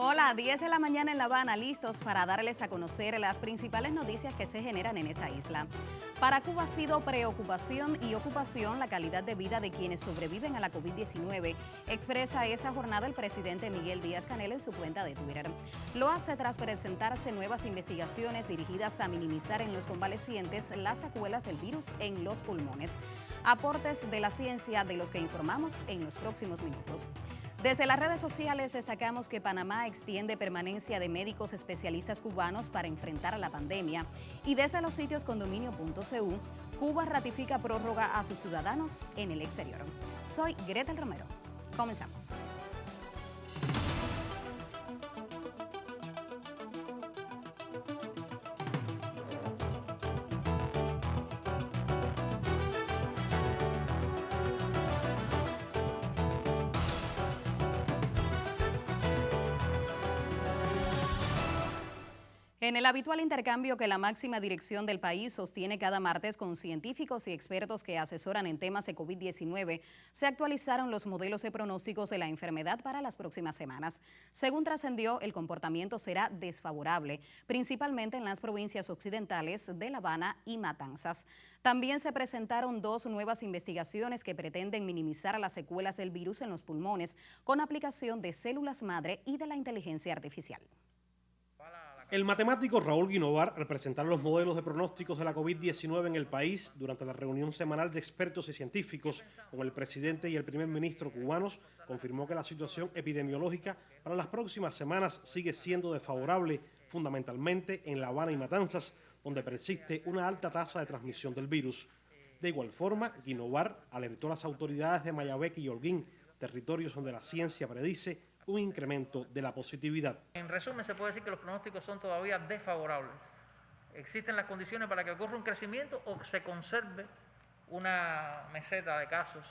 Hola, 10 de la mañana en La Habana, listos para darles a conocer las principales noticias que se generan en esa isla. Para Cuba ha sido preocupación y ocupación la calidad de vida de quienes sobreviven a la COVID-19, expresa esta jornada el presidente Miguel Díaz-Canel en su cuenta de Twitter. Lo hace tras presentarse nuevas investigaciones dirigidas a minimizar en los convalecientes las secuelas del virus en los pulmones. Aportes de la ciencia de los que informamos en los próximos minutos. Desde las redes sociales destacamos que Panamá extiende permanencia de médicos especialistas cubanos para enfrentar a la pandemia. Y desde los sitios condominio.cu, Cuba ratifica prórroga a sus ciudadanos en el exterior. Soy Gretel Romero. Comenzamos. En el habitual intercambio que la máxima dirección del país sostiene cada martes con científicos y expertos que asesoran en temas de COVID-19, se actualizaron los modelos de pronósticos de la enfermedad para las próximas semanas. Según trascendió, el comportamiento será desfavorable, principalmente en las provincias occidentales de La Habana y Matanzas. También se presentaron dos nuevas investigaciones que pretenden minimizar las secuelas del virus en los pulmones con aplicación de células madre y de la inteligencia artificial. El matemático Raúl Guinovar, al presentar los modelos de pronósticos de la COVID-19 en el país durante la reunión semanal de expertos y científicos con el presidente y el primer ministro cubanos, confirmó que la situación epidemiológica para las próximas semanas sigue siendo desfavorable, fundamentalmente en La Habana y Matanzas, donde persiste una alta tasa de transmisión del virus. De igual forma, Guinovar alertó a las autoridades de Mayabeque y Holguín, territorios donde la ciencia predice un incremento de la positividad. En resumen, se puede decir que los pronósticos son todavía desfavorables. Existen las condiciones para que ocurra un crecimiento o que se conserve una meseta de casos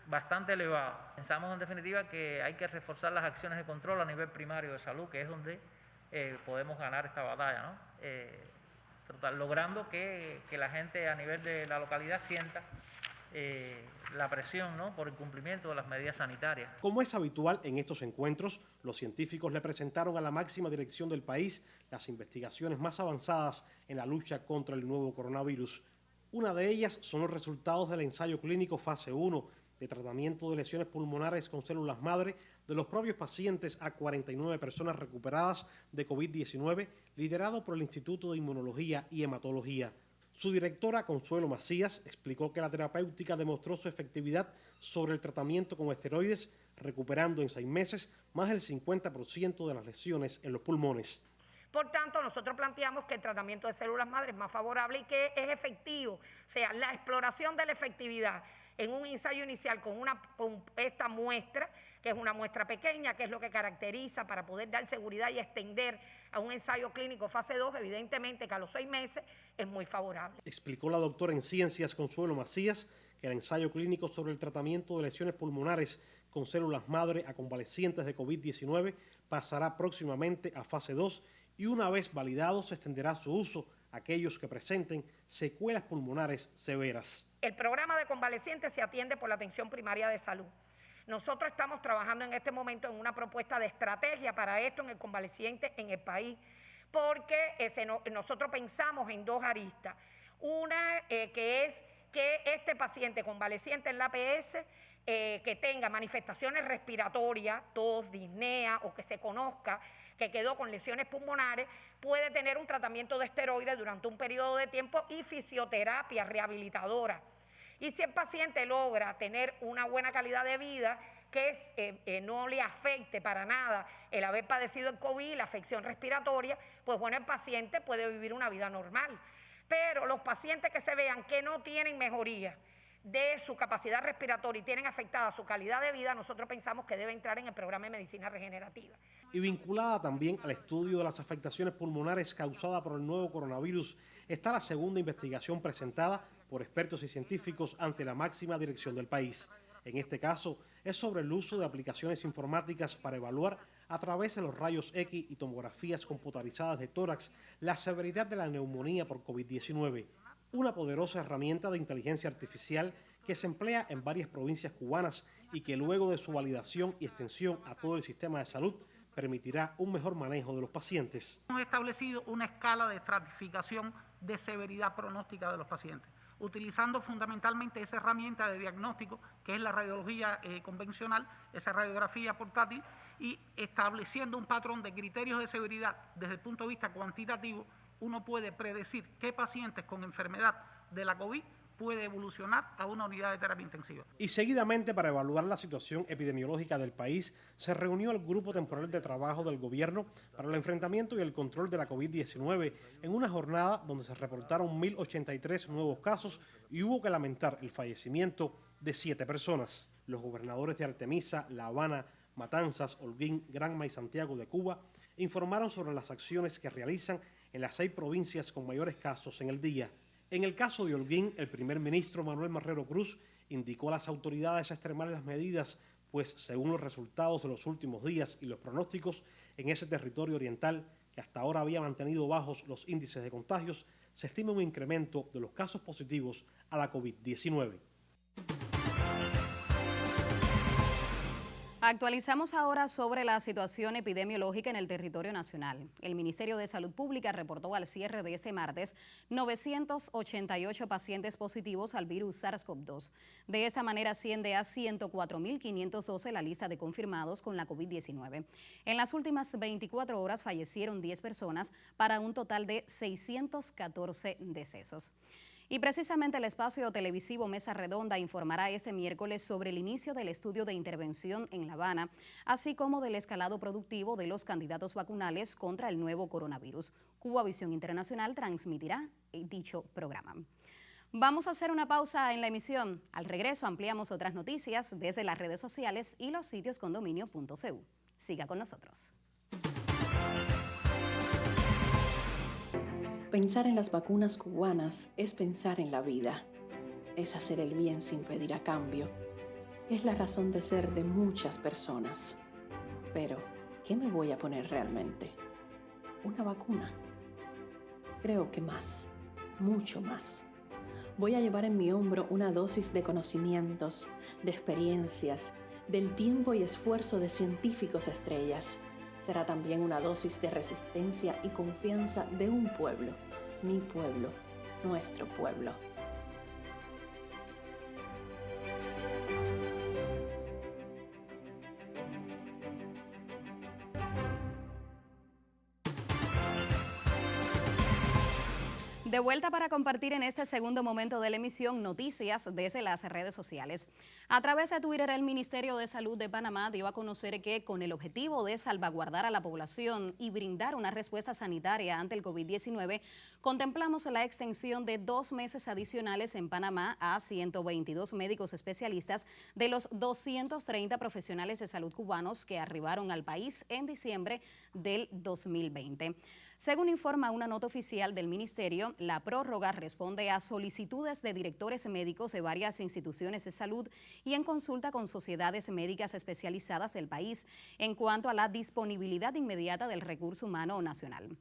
bastante elevada. Pensamos en definitiva que hay que reforzar las acciones de control a nivel primario de salud, que es donde podemos ganar esta batalla, ¿no? Logrando que la gente a nivel de la localidad sienta la presión, ¿no?, por el cumplimiento de las medidas sanitarias. Como es habitual en estos encuentros, los científicos le presentaron a la máxima dirección del país las investigaciones más avanzadas en la lucha contra el nuevo coronavirus. Una de ellas son los resultados del ensayo clínico fase 1 de tratamiento de lesiones pulmonares con células madre de los propios pacientes a 49 personas recuperadas de COVID-19, liderado por el Instituto de Inmunología y Hematología. Su directora, Consuelo Macías, explicó que la terapéutica demostró su efectividad sobre el tratamiento con esteroides, recuperando en 6 meses más del 50% de las lesiones en los pulmones. Por tanto, nosotros planteamos que el tratamiento de células madre es más favorable y que es efectivo. O sea, la exploración de la efectividad en un ensayo inicial con esta muestra, que es una muestra pequeña, que es lo que caracteriza para poder dar seguridad y extender a un ensayo clínico fase 2, evidentemente que a los 6 meses es muy favorable. Explicó la doctora en ciencias Consuelo Macías que el ensayo clínico sobre el tratamiento de lesiones pulmonares con células madre a convalecientes de COVID-19 pasará próximamente a fase 2 y una vez validado se extenderá su uso a aquellos que presenten secuelas pulmonares severas. El programa de convalecientes se atiende por la atención primaria de salud. Nosotros estamos trabajando en este momento en una propuesta de estrategia para esto en el convaleciente en el país, porque nosotros pensamos en dos aristas. Una que es que este paciente convaleciente en la APS que tenga manifestaciones respiratorias, tos, disnea o que se conozca que quedó con lesiones pulmonares, puede tener un tratamiento de esteroides durante un periodo de tiempo y fisioterapia rehabilitadora. Y si el paciente logra tener una buena calidad de vida, que no le afecte para nada el haber padecido el COVID y la afección respiratoria, pues bueno, el paciente puede vivir una vida normal. Pero los pacientes que se vean que no tienen mejoría de su capacidad respiratoria y tienen afectada su calidad de vida, nosotros pensamos que debe entrar en el programa de medicina regenerativa. Y vinculada también al estudio de las afectaciones pulmonares causadas por el nuevo coronavirus, está la segunda investigación presentada por expertos y científicos ante la máxima dirección del país. En este caso, es sobre el uso de aplicaciones informáticas para evaluar a través de los rayos X y tomografías computarizadas de tórax la severidad de la neumonía por COVID-19. Una poderosa herramienta de inteligencia artificial que se emplea en varias provincias cubanas y que luego de su validación y extensión a todo el sistema de salud permitirá un mejor manejo de los pacientes. Hemos establecido una escala de estratificación de severidad pronóstica de los pacientes, utilizando fundamentalmente esa herramienta de diagnóstico que es la radiología convencional, esa radiografía portátil, y estableciendo un patrón de criterios de severidad desde el punto de vista cuantitativo, uno puede predecir qué pacientes con enfermedad de la COVID puede evolucionar a una unidad de terapia intensiva. Y seguidamente, para evaluar la situación epidemiológica del país, se reunió el Grupo Temporal de Trabajo del Gobierno para el enfrentamiento y el control de la COVID-19 en una jornada donde se reportaron 1.083 nuevos casos y hubo que lamentar el fallecimiento de 7 personas. Los gobernadores de Artemisa, La Habana, Matanzas, Holguín, Granma y Santiago de Cuba informaron sobre las acciones que realizan en las 6 provincias con mayores casos en el día. En el caso de Holguín, el primer ministro Manuel Marrero Cruz indicó a las autoridades a extremar las medidas, pues según los resultados de los últimos días y los pronósticos en ese territorio oriental, que hasta ahora había mantenido bajos los índices de contagios, se estima un incremento de los casos positivos a la COVID-19. Actualizamos ahora sobre la situación epidemiológica en el territorio nacional. El Ministerio de Salud Pública reportó al cierre de este martes 988 pacientes positivos al virus SARS-CoV-2. De esta manera asciende a 104.512 la lista de confirmados con la COVID-19. En las últimas 24 horas fallecieron 10 personas para un total de 614 decesos. Y precisamente el espacio televisivo Mesa Redonda informará este miércoles sobre el inicio del estudio de intervención en La Habana, así como del escalado productivo de los candidatos vacunales contra el nuevo coronavirus. Cubavisión Internacional transmitirá dicho programa. Vamos a hacer una pausa en la emisión. Al regreso ampliamos otras noticias desde las redes sociales y los sitios condominio.cu. Siga con nosotros. Pensar en las vacunas cubanas es pensar en la vida, es hacer el bien sin pedir a cambio, es la razón de ser de muchas personas. Pero, ¿qué me voy a poner realmente? ¿Una vacuna? Creo que más, mucho más. Voy a llevar en mi hombro una dosis de conocimientos, de experiencias, del tiempo y esfuerzo de científicos estrellas. Será también una dosis de resistencia y confianza de un pueblo, mi pueblo, nuestro pueblo. De vuelta para compartir en este segundo momento de la emisión noticias desde las redes sociales. A través de Twitter, el Ministerio de Salud de Panamá dio a conocer que con el objetivo de salvaguardar a la población y brindar una respuesta sanitaria ante el COVID-19, contemplamos la extensión de 2 meses adicionales en Panamá a 122 médicos especialistas de los 230 profesionales de salud cubanos que arribaron al país en diciembre del 2020. Según informa una nota oficial del Ministerio, la prórroga responde a solicitudes de directores médicos de varias instituciones de salud y en consulta con sociedades médicas especializadas del país en cuanto a la disponibilidad inmediata del recurso humano nacional.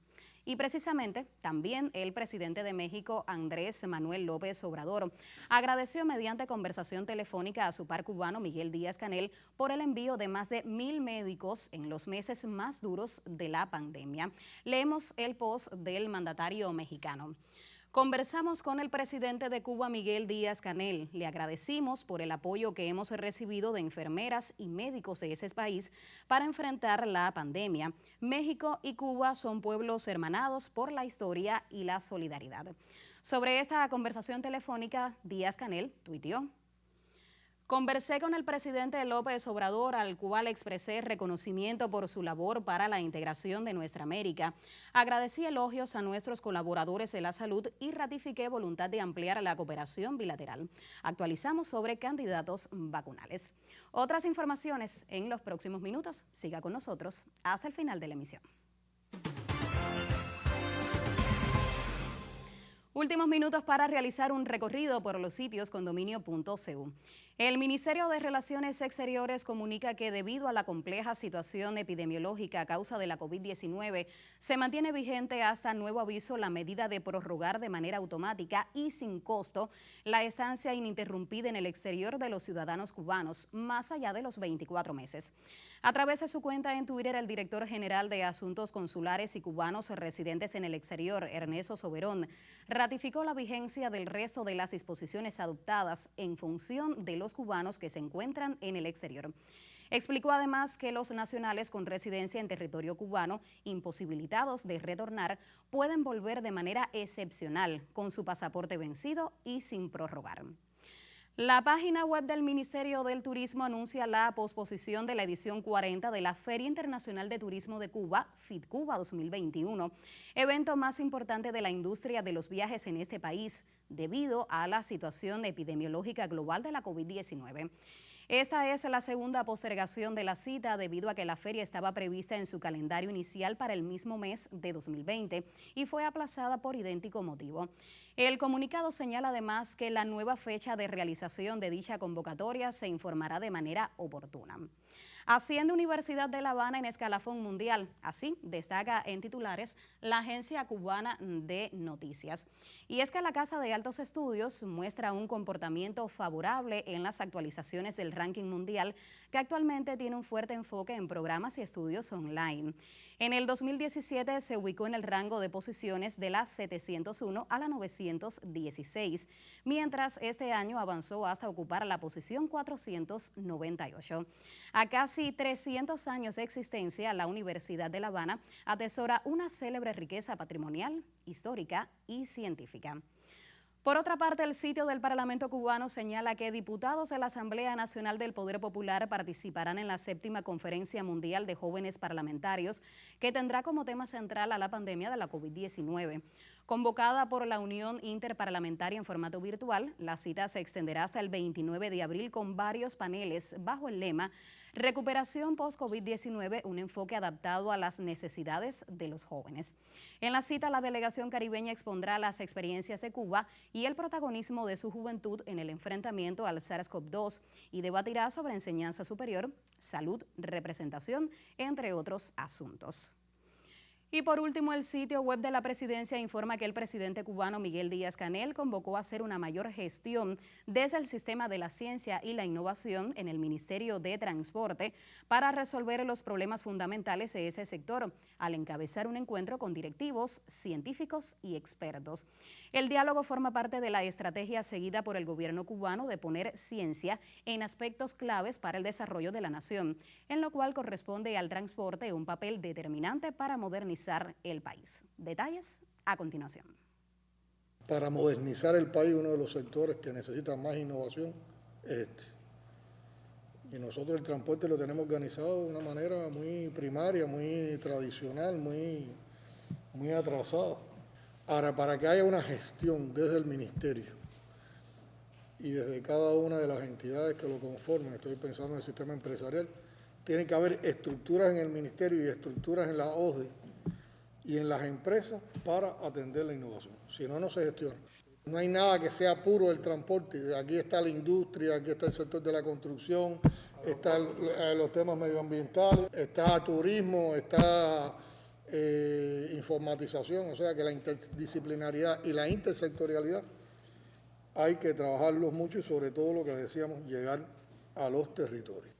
Y precisamente también el presidente de México, Andrés Manuel López Obrador, agradeció mediante conversación telefónica a su par cubano Miguel Díaz-Canel por el envío de más de 1.000 médicos en los meses más duros de la pandemia. Leemos el post del mandatario mexicano. Conversamos con el presidente de Cuba, Miguel Díaz-Canel. Le agradecimos por el apoyo que hemos recibido de enfermeras y médicos de ese país para enfrentar la pandemia. México y Cuba son pueblos hermanados por la historia y la solidaridad. Sobre esta conversación telefónica, Díaz-Canel tuiteó: conversé con el presidente López Obrador, al cual expresé reconocimiento por su labor para la integración de nuestra América. Agradecí elogios a nuestros colaboradores de la salud y ratifiqué voluntad de ampliar la cooperación bilateral. Actualizamos sobre candidatos vacunales. Otras informaciones en los próximos minutos. Siga con nosotros hasta el final de la emisión. Últimos minutos para realizar un recorrido por los sitios condominio.cu. El Ministerio de Relaciones Exteriores comunica que debido a la compleja situación epidemiológica a causa de la COVID-19, se mantiene vigente hasta nuevo aviso la medida de prorrogar de manera automática y sin costo la estancia ininterrumpida en el exterior de los ciudadanos cubanos, más allá de los 24 meses. A través de su cuenta en Twitter, el director general de Asuntos Consulares y Cubanos residentes en el exterior, Ernesto Soberón, ratificó la vigencia del resto de las disposiciones adoptadas en función de los cubanos que se encuentran en el exterior. Explicó además que los nacionales con residencia en territorio cubano, imposibilitados de retornar, pueden volver de manera excepcional con su pasaporte vencido y sin prorrogar. La página web del Ministerio del Turismo anuncia la posposición de la edición 40 de la Feria Internacional de Turismo de Cuba, FITCuba 2021, evento más importante de la industria de los viajes en este país, debido a la situación epidemiológica global de la COVID-19. Esta es la segunda postergación de la cita debido a que la feria estaba prevista en su calendario inicial para el mismo mes de 2020 y fue aplazada por idéntico motivo. El comunicado señala además que la nueva fecha de realización de dicha convocatoria se informará de manera oportuna. Asciende Universidad de La Habana en escalafón mundial, así destaca en titulares la Agencia Cubana de Noticias. Y es que la Casa de Altos Estudios muestra un comportamiento favorable en las actualizaciones del ranking mundial, que actualmente tiene un fuerte enfoque en programas y estudios online. En el 2017 se ubicó en el rango de posiciones de la 701 a la 916, mientras este año avanzó hasta ocupar la posición 498. A casi 300 años de existencia, la Universidad de La Habana atesora una célebre riqueza patrimonial, histórica y científica. Por otra parte, el sitio del Parlamento cubano señala que diputados de la Asamblea Nacional del Poder Popular participarán en la 7ª Conferencia Mundial de Jóvenes Parlamentarios, que tendrá como tema central a la pandemia de la COVID-19. Convocada por la Unión Interparlamentaria en formato virtual, la cita se extenderá hasta el 29 de abril con varios paneles bajo el lema Recuperación post-COVID-19, un enfoque adaptado a las necesidades de los jóvenes. En la cita, la delegación caribeña expondrá las experiencias de Cuba y el protagonismo de su juventud en el enfrentamiento al SARS-CoV-2 y debatirá sobre enseñanza superior, salud, representación, entre otros asuntos. Y por último, el sitio web de la presidencia informa que el presidente cubano Miguel Díaz-Canel convocó a hacer una mayor gestión desde el sistema de la ciencia y la innovación en el Ministerio de Transporte para resolver los problemas fundamentales de ese sector, al encabezar un encuentro con directivos, científicos y expertos. El diálogo forma parte de la estrategia seguida por el gobierno cubano de poner ciencia en aspectos claves para el desarrollo de la nación, en lo cual corresponde al transporte un papel determinante para modernizar el país. Detalles a continuación. Para modernizar el país, uno de los sectores que necesita más innovación es este. Y nosotros el transporte lo tenemos organizado de una manera muy primaria, muy tradicional, muy atrasada. Ahora, para que haya una gestión desde el ministerio y desde cada una de las entidades que lo conforman, estoy pensando en el sistema empresarial, tiene que haber estructuras en el ministerio y estructuras en la OSDE y en las empresas para atender la innovación. Si no, no se gestiona. No hay nada que sea puro del transporte. Aquí está la industria, aquí está el sector de la construcción, están los temas medioambientales, está turismo, está informatización, o sea que la interdisciplinariedad y la intersectorialidad hay que trabajarlos mucho y sobre todo lo que decíamos, llegar a los territorios.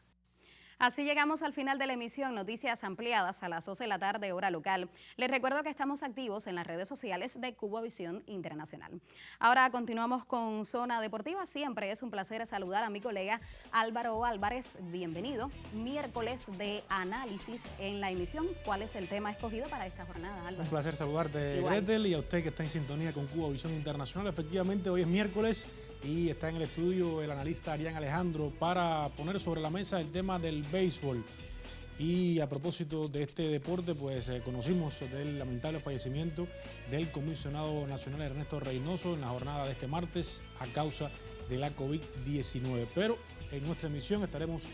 Así llegamos al final de la emisión, noticias ampliadas a las 12 de la tarde, hora local. Les recuerdo que estamos activos en las redes sociales de Cubavisión Internacional. Ahora continuamos con Zona Deportiva. Siempre es un placer saludar a mi colega Álvaro Álvarez. Bienvenido. Miércoles de análisis en la emisión. ¿Cuál es el tema escogido para esta jornada, Álvaro? Un placer saludarte, Gretel, y a usted que está en sintonía con Cubavisión Internacional. Efectivamente, hoy es miércoles y está en el estudio el analista Arián Alejandro para poner sobre la mesa el tema del béisbol. Y a propósito de este deporte, pues conocimos del lamentable fallecimiento del comisionado nacional Ernesto Reynoso en la jornada de este martes a causa de la COVID-19. Pero en nuestra emisión estaremos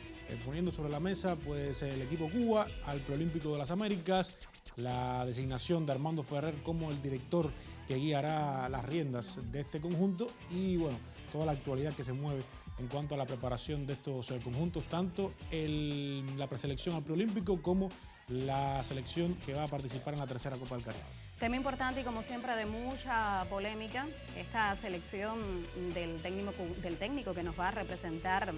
poniendo sobre la mesa pues el equipo Cuba al Preolímpico de las Américas, la designación de Armando Ferrer como el director que guiará las riendas de este conjunto y bueno, toda la actualidad que se mueve en cuanto a la preparación de estos conjuntos, tanto la preselección al preolímpico como la selección que va a participar en la tercera Copa del Caribe. Tema importante y como siempre de mucha polémica, esta selección del técnico que nos va a representar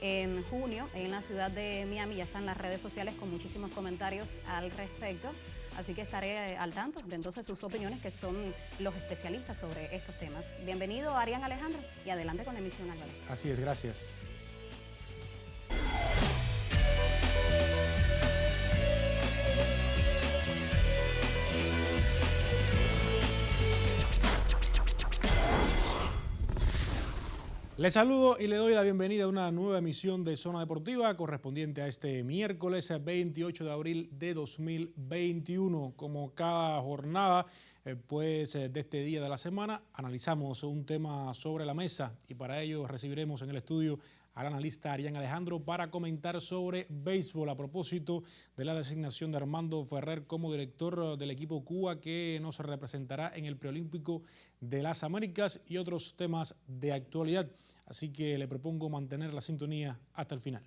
en junio en la ciudad de Miami. Ya está en las redes sociales con muchísimos comentarios al respecto, así que estaré al tanto de entonces sus opiniones, que son los especialistas sobre estos temas. Bienvenido Arián Alejandro y adelante con la emisión, Álvaro. Así es, gracias. Les saludo y le doy la bienvenida a una nueva emisión de Zona Deportiva correspondiente a este miércoles 28 de abril de 2021. Como cada jornada, de este día de la semana, analizamos un tema sobre la mesa y para ello recibiremos en el estudio al analista Arián Alejandro para comentar sobre béisbol a propósito de la designación de Armando Ferrer como director del equipo Cuba que nos representará en el preolímpico de las Américas y otros temas de actualidad. Así que le propongo mantener la sintonía hasta el final.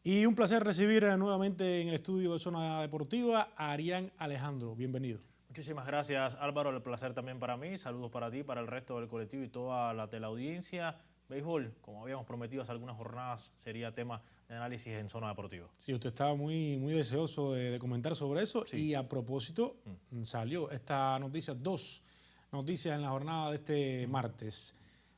Y un placer recibir nuevamente en el estudio de Zona Deportiva a Arián Alejandro. Bienvenido. Muchísimas gracias, Álvaro. El placer también para mí. Saludos para ti, para el resto del colectivo y toda la teleaudiencia. Béisbol, como habíamos prometido hace algunas jornadas, sería tema de análisis en Zona Deportiva. Sí, usted estaba muy deseoso de comentar sobre eso. Sí. Y a propósito, salió esta noticia, dos noticias en la jornada de este martes.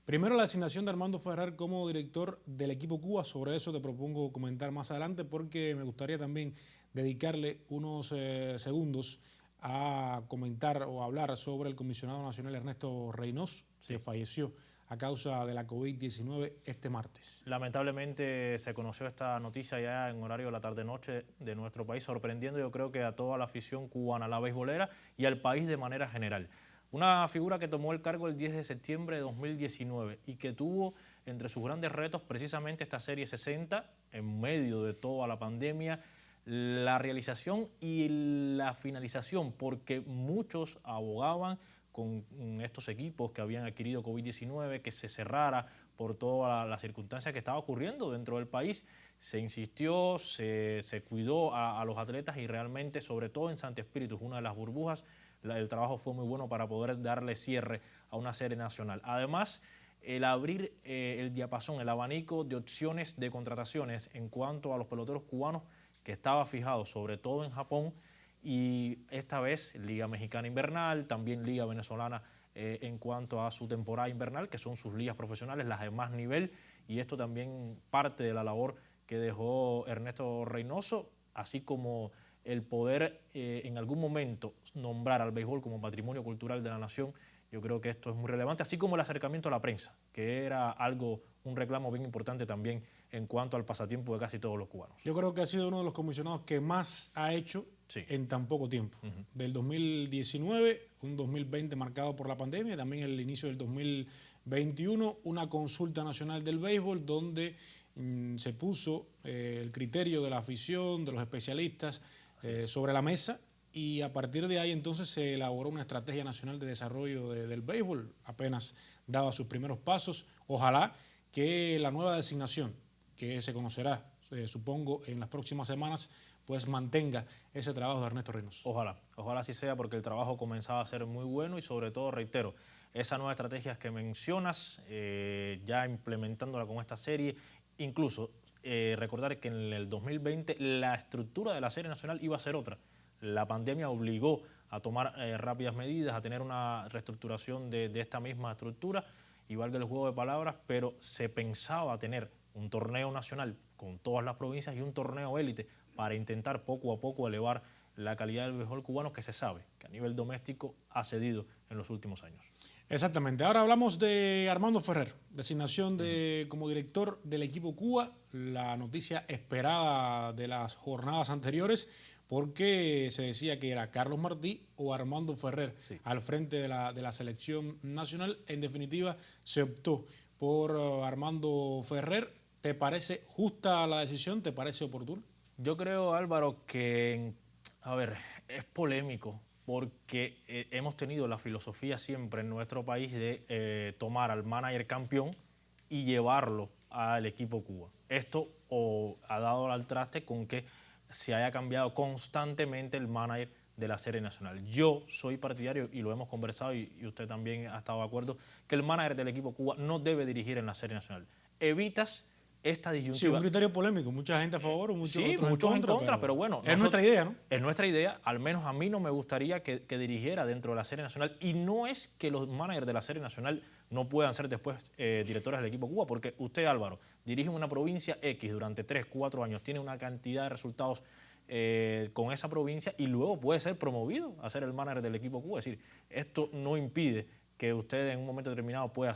Primero, la designación de Armando Ferrer como director del equipo Cuba. Sobre eso te propongo comentar más adelante porque me gustaría también dedicarle unos segundos a comentar o hablar sobre el comisionado nacional Ernesto Reynoso, que falleció a causa de la COVID-19 este martes. Lamentablemente se conoció esta noticia ya en horario de la tarde-noche de nuestro país, sorprendiendo yo creo que a toda la afición cubana, a la beisbolera y al país de manera general. Una figura que tomó el cargo el 10 de septiembre de 2019 y que tuvo entre sus grandes retos precisamente esta Serie 60, en medio de toda la pandemia, la realización y la finalización, porque muchos abogaban con estos equipos que habían adquirido COVID-19, que se cerrara por toda la circunstancia que estaba ocurriendo dentro del país. Se insistió, se cuidó a los atletas y realmente, sobre todo en Santi Espíritus, una de las burbujas, el trabajo fue muy bueno para poder darle cierre a una serie nacional. Además, el abrir el diapasón, el abanico de opciones de contrataciones en cuanto a los peloteros cubanos que estaba fijado sobre todo en Japón y esta vez Liga Mexicana Invernal, también Liga Venezolana en cuanto a su temporada invernal, que son sus ligas profesionales, las de más nivel, y esto también parte de la labor que dejó Ernesto Reynoso, así como el poder en algún momento nombrar al béisbol como patrimonio cultural de la nación. Yo creo que esto es muy relevante, así como el acercamiento a la prensa, que era un reclamo bien importante también en cuanto al pasatiempo de casi todos los cubanos. Yo creo que ha sido uno de los comisionados que más ha hecho en tan poco tiempo. Del 2019, un 2020 marcado por la pandemia, también el inicio del 2021, una consulta nacional del béisbol donde se puso el criterio de la afición, de los especialistas sobre la mesa. Y a partir de ahí entonces se elaboró una estrategia nacional de desarrollo del béisbol, apenas daba sus primeros pasos. Ojalá que la nueva designación, que se conocerá, supongo, en las próximas semanas, pues mantenga ese trabajo de Ernesto Reynoso. Ojalá así sea, porque el trabajo comenzaba a ser muy bueno y sobre todo, reitero, esas nuevas estrategias que mencionas, ya implementándola con esta serie, incluso recordar que en el 2020 la estructura de la serie nacional iba a ser otra. La pandemia obligó a tomar rápidas medidas, a tener una reestructuración de esta misma estructura, y valga el juego de palabras, pero se pensaba tener un torneo nacional con todas las provincias y un torneo élite para intentar poco a poco elevar la calidad del béisbol cubano, que se sabe que a nivel doméstico ha cedido en los últimos años. Exactamente. Ahora hablamos de Armando Ferrer, designación como director del equipo Cuba, la noticia esperada de las jornadas anteriores, porque se decía que era Carlos Martí o Armando Ferrer al frente de la selección nacional. En definitiva, se optó por Armando Ferrer. ¿Te parece justa la decisión? ¿Te parece oportuna? Yo creo, Álvaro, que, a ver, es polémico, porque hemos tenido la filosofía siempre en nuestro país de tomar al manager campeón y llevarlo al equipo Cuba. Esto ha dado al traste con que se haya cambiado constantemente el manager de la Serie Nacional. Yo soy partidario, y lo hemos conversado, y usted también ha estado de acuerdo, que el manager del equipo Cuba no debe dirigir en la Serie Nacional. Evitas esta disyuntiva. Sí, un criterio polémico, mucha gente a favor, muchos en contra, pero bueno. Es nuestra idea, ¿no? Es nuestra idea, al menos a mí no me gustaría que dirigiera dentro de la Serie Nacional, y no es que los managers de la Serie Nacional no puedan ser después directores del equipo Cuba, porque usted, Álvaro, dirige una provincia X durante 3, 4 años, tiene una cantidad de resultados con esa provincia y luego puede ser promovido a ser el manager del equipo Cuba. Es decir, esto no impide que usted en un momento determinado pueda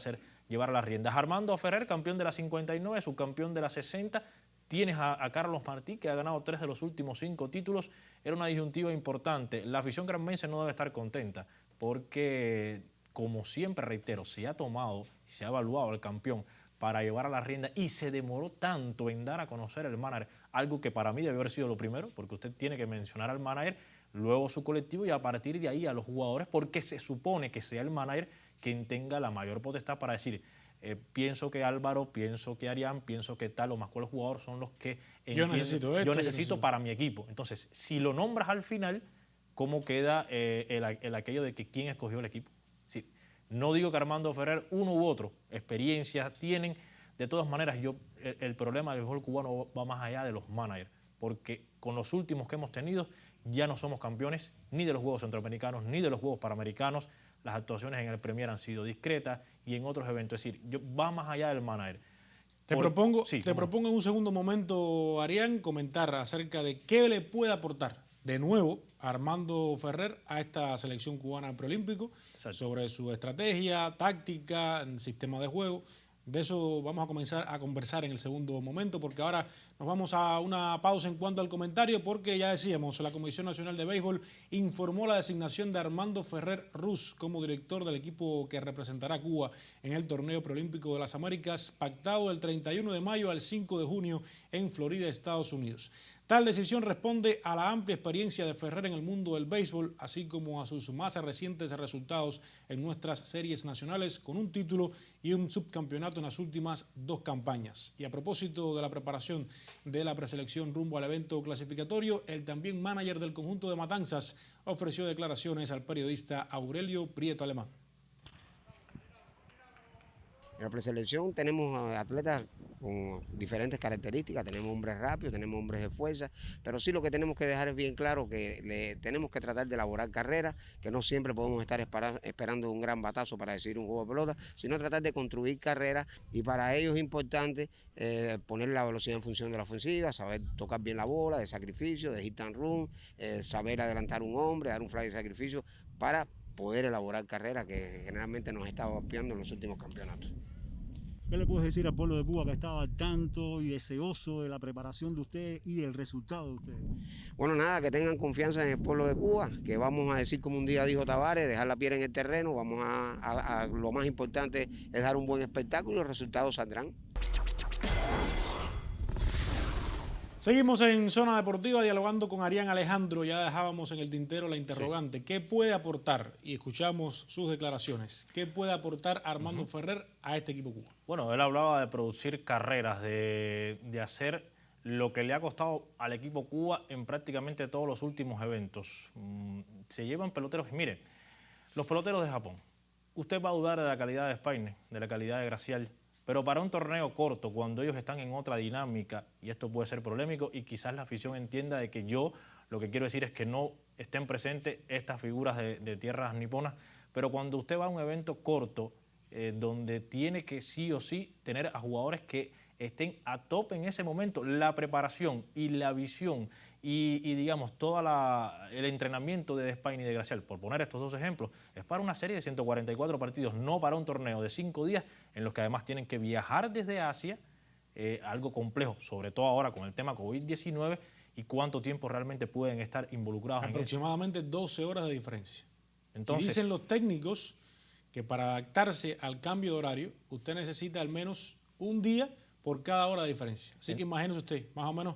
llevar las riendas. Armando Ferrer, campeón de la 59, subcampeón de la 60. Tienes a Carlos Martí, que ha ganado 3 de los últimos 5 títulos. Era una disyuntiva importante. La afición granmense no debe estar contenta porque, como siempre reitero, se ha tomado, se ha evaluado al campeón para llevar a la rienda y se demoró tanto en dar a conocer el manager, algo que para mí debe haber sido lo primero, porque usted tiene que mencionar al manager, luego su colectivo y a partir de ahí a los jugadores, porque se supone que sea el manager quien tenga la mayor potestad para decir, pienso que Álvaro, pienso que Arián, pienso que tal o más cual jugador son los que yo necesito para mi equipo. Entonces, si lo nombras al final, ¿cómo queda el aquello de que quién escogió el equipo? Sí, no digo que Armando Ferrer, uno u otro, experiencias tienen. De todas maneras, el problema del béisbol cubano va más allá de los managers, porque con los últimos que hemos tenido ya no somos campeones ni de los Juegos Centroamericanos ni de los Juegos Panamericanos. Las actuaciones en el Premier han sido discretas y en otros eventos. Es decir, va más allá del manager. Te propongo en un segundo momento, Arián, comentar acerca de qué le puede aportar de nuevo Armando Ferrer a esta selección cubana al preolímpico, sobre su estrategia, táctica, sistema de juego. De eso vamos a comenzar a conversar en el segundo momento, porque ahora nos vamos a una pausa en cuanto al comentario, porque ya decíamos, la Comisión Nacional de Béisbol informó la designación de Armando Ferrer Ruz como director del equipo que representará a Cuba en el Torneo Preolímpico de las Américas, pactado del 31 de mayo al 5 de junio en Florida, Estados Unidos. Tal decisión responde a la amplia experiencia de Ferrer en el mundo del béisbol, así como a sus más recientes resultados en nuestras series nacionales, con un título y un subcampeonato en las últimas 2 campañas. Y a propósito de la preparación de la preselección rumbo al evento clasificatorio, el también manager del conjunto de Matanzas ofreció declaraciones al periodista Aurelio Prieto Alemán. En la preselección tenemos atletas con diferentes características, tenemos hombres rápidos, tenemos hombres de fuerza, pero sí lo que tenemos que dejar es bien claro que tenemos que tratar de elaborar carreras, que no siempre podemos estar esperando un gran batazo para decidir un juego de pelota, sino tratar de construir carreras, y para ello es importante poner la velocidad en función de la ofensiva, saber tocar bien la bola, de sacrificio, de hit and run, saber adelantar un hombre, dar un fly de sacrificio para poder elaborar carreras que generalmente nos está golpeando en los últimos campeonatos. ¿Qué le puedes decir al pueblo de Cuba que estaba al tanto y deseoso de la preparación de usted y del resultado de usted? Bueno, nada, que tengan confianza en el pueblo de Cuba, que vamos a decir como un día dijo Tavares, dejar la piel en el terreno, vamos a lo más importante es dar un buen espectáculo y los resultados saldrán. Seguimos en Zona Deportiva dialogando con Arián Alejandro. Ya dejábamos en el tintero la interrogante. Sí. ¿Qué puede aportar? Y escuchamos sus declaraciones. ¿Qué puede aportar Armando Ferrer a este equipo Cuba? Bueno, él hablaba de producir carreras, de hacer lo que le ha costado al equipo Cuba en prácticamente todos los últimos eventos. Se llevan peloteros. Y mire, los peloteros de Japón. Usted va a dudar de la calidad de Spaine, de la calidad de Gracial. Pero para un torneo corto, cuando ellos están en otra dinámica, y esto puede ser polémico, y quizás la afición entienda de que yo lo que quiero decir es que no estén presentes estas figuras de tierras niponas, pero cuando usted va a un evento corto, donde tiene que sí o sí tener a jugadores que estén a tope en ese momento. La preparación y la visión y digamos, todo el entrenamiento de Despain y de Gracial, por poner estos dos ejemplos, es para una serie de 144 partidos, no para un torneo de 5 días, en los que además tienen que viajar desde Asia, algo complejo, sobre todo ahora con el tema COVID-19, y cuánto tiempo realmente pueden estar involucrados aproximadamente en 12 horas de diferencia. Entonces, y dicen los técnicos que para adaptarse al cambio de horario, usted necesita al menos un día por cada hora de diferencia. Así que imagínese usted, más o menos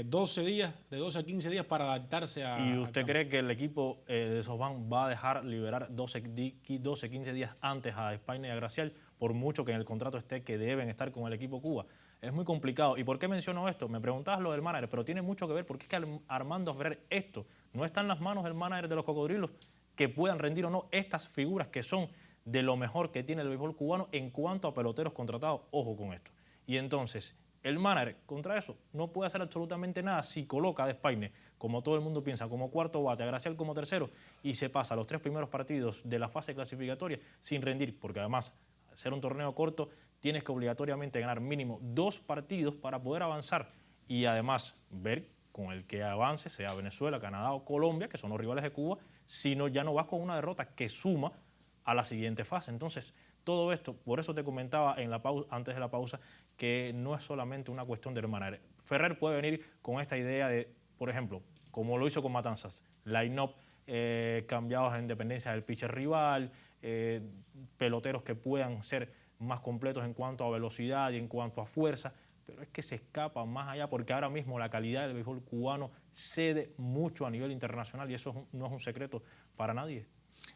12 días, de 12 a 15 días para adaptarse a... ¿Y usted cree que el equipo de SoftBank va a dejar liberar 12, 15 días antes a Despain y a Gracial, por mucho que en el contrato esté que deben estar con el equipo Cuba? Es muy complicado. ¿Y por qué menciono esto? Me preguntabas lo del manager, pero tiene mucho que ver porque es que Armando Ferrer, esto no está en las manos del manager de los Cocodrilos, que puedan rendir o no estas figuras que son de lo mejor que tiene el béisbol cubano en cuanto a peloteros contratados. Ojo con esto. Y entonces, el manager contra eso no puede hacer absolutamente nada si coloca a Despain, como todo el mundo piensa, como cuarto bate, a Gracial como tercero, y se pasa los 3 primeros partidos de la fase clasificatoria sin rendir, porque además, al ser un torneo corto, tienes que obligatoriamente ganar mínimo 2 partidos para poder avanzar y además ver con el que avance, sea Venezuela, Canadá o Colombia, que son los rivales de Cuba, si no, ya no vas con una derrota que suma a la siguiente fase. Entonces, todo esto, por eso te comentaba antes de la pausa, que no es solamente una cuestión del manager. Ferrer puede venir con esta idea de, por ejemplo, como lo hizo con Matanzas, line-up cambiados en dependencia del pitcher rival, peloteros que puedan ser más completos en cuanto a velocidad y en cuanto a fuerza, pero es que se escapa más allá porque ahora mismo la calidad del béisbol cubano cede mucho a nivel internacional y eso no es un secreto para nadie.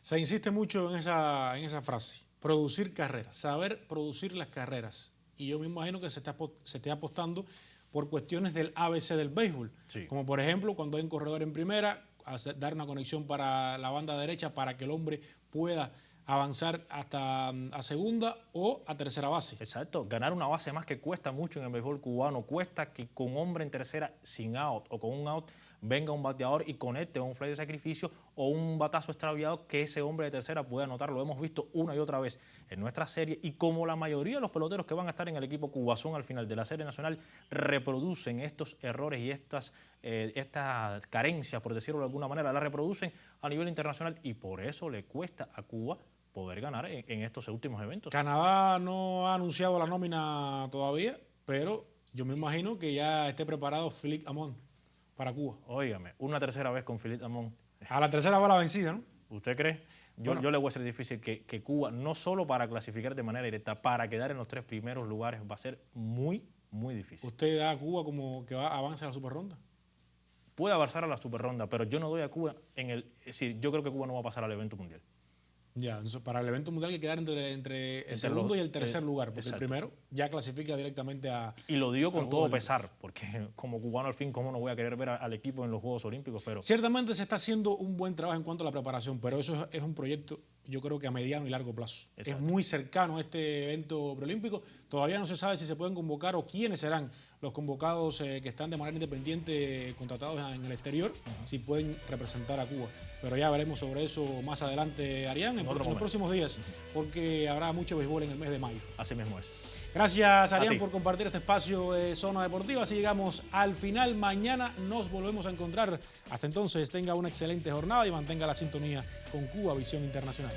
Se insiste mucho en esa frase, producir carreras, saber producir las carreras. Y yo me imagino que se esté apostando por cuestiones del ABC del béisbol, sí. Como por ejemplo cuando hay un corredor en primera, dar una conexión para la banda derecha para que el hombre pueda avanzar hasta a segunda o a tercera base. Exacto, ganar una base más que cuesta mucho en el béisbol cubano, cuesta que con hombre en tercera sin out o con un out venga un bateador y conecte un fly de sacrificio o un batazo extraviado que ese hombre de tercera pueda anotar. Lo hemos visto una y otra vez en nuestra serie y como la mayoría de los peloteros que van a estar en el equipo cubazón al final de la serie nacional reproducen estos errores y estas carencias, por decirlo de alguna manera, las reproducen a nivel internacional y por eso le cuesta a Cuba poder ganar en estos últimos eventos. Canadá no ha anunciado la nómina todavía, pero yo me imagino que ya esté preparado Philippe Amon para Cuba. Óigame, una tercera vez con Philippe Amon. A la tercera va la vencida, ¿no? ¿Usted cree? Yo le voy a hacer difícil que Cuba, no solo para clasificar de manera directa, para quedar en los 3 primeros lugares, va a ser muy, muy difícil. ¿Usted da a Cuba como que avanza a la superronda? Puede avanzar a la superronda, pero yo no doy a Cuba es decir, yo creo que Cuba no va a pasar al evento mundial. Ya, para el evento mundial hay que quedar entre el segundo y el tercer lugar, porque exacto. El primero ya clasifica directamente a... Y lo digo con todo pesar, porque como cubano al fin, ¿cómo no voy a querer ver al equipo en los Juegos Olímpicos? Pero ciertamente se está haciendo un buen trabajo en cuanto a la preparación, pero eso es un proyecto, yo creo que a mediano y largo plazo. Exacto. Es muy cercano a este evento preolímpico. Todavía no se sabe si se pueden convocar o quiénes serán los convocados que están de manera independiente contratados en el exterior, si pueden representar a Cuba. Pero ya veremos sobre eso más adelante, Arián, en los próximos días, porque habrá mucho béisbol en el mes de mayo. Así mismo es. Gracias, Arián, por compartir este espacio de Zona Deportiva. Así llegamos al final. Mañana nos volvemos a encontrar. Hasta entonces, tenga una excelente jornada y mantenga la sintonía con Cuba Visión Internacional.